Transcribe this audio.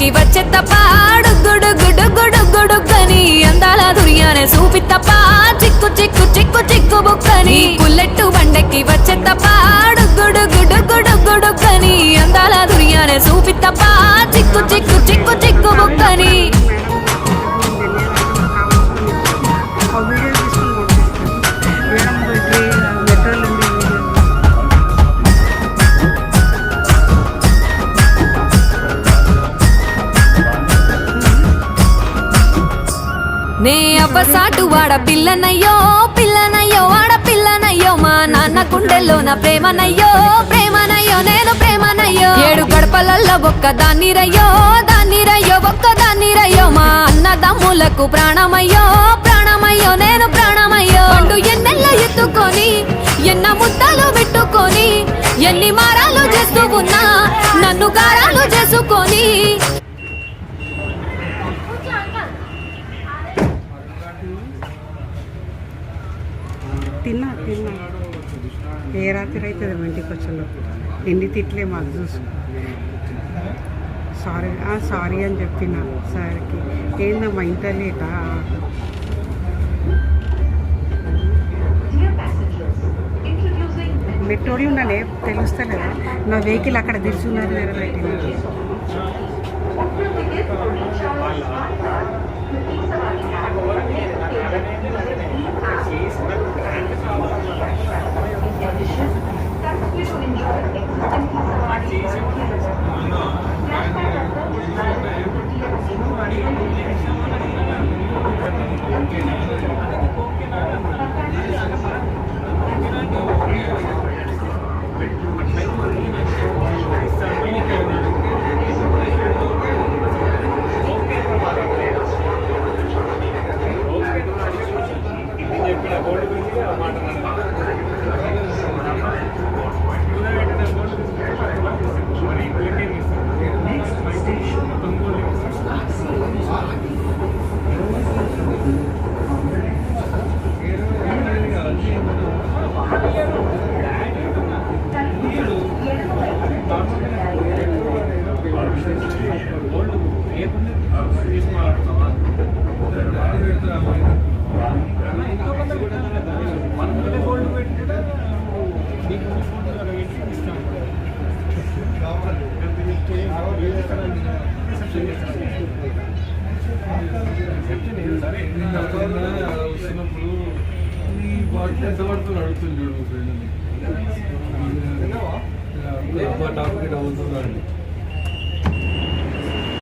బండెక్కి వచ్చే తప్ప గుడుగుడుగుడుగుడుగుడుగని అందాల దుర్యానే చూపి తప్ప చిక్కు చిక్కు చిక్కు చిక్కు బుక్కని బుల్లెట్టు బండెక్కి వచ్చే తప్ప గుడుగుడుగుడుగుడుగని అందాల దుర్యానే చూపి తప్ప చిక్కు చిక్కు చిక్కు చిక్కు బుక్కని నే అబ్బసాటు వాడ పిల్లనయ్యో పిల్లనయ్యో వాడ పిల్లనయ్యో మా నాన్న గుండెల్లో నా ప్రేమనయ్యో ప్రేమనయ్యో నేను ప్రేమనయ్యో 7 గడపలల్లో ఒక్కదాన్నిరయ్యో దాన్నిరయ్యో ఒక్కదాన్నిరయ్యో మా అన్నదమ్ములకు ప్రాణమయ్యో ప్రాణమయ్యో నేను ప్రాణమయ్యో పండు ఎన్నెల్ల ఎత్తుకొని ఎన్న ముద్దలు పెట్టుకొని ఎన్ని మారాలు చేస్తూ ఉన్నా నన్ను గారాలు చేసుకొని తిన్నా ఏ రాత్రి అవుతుంది మా ఇంటికి వచ్చాను ఎన్ని తిట్లే మాకు చూసు సారీ అని చెప్పిన సార్కి ఏందమ్మా ఇంత లేటా మెట్రోలు ఉన్నానే తెలుస్తలేదా నా వెహికల్ అక్కడ దిల్చున్నది వేరే పెట్టిన వస్తున్నప్పుడు ఈ బాటిల్ ఎంత పడుతుంది అడుగుతుంది చూడు ఫ్రెండ్ టాపిక్ అవుతుందండి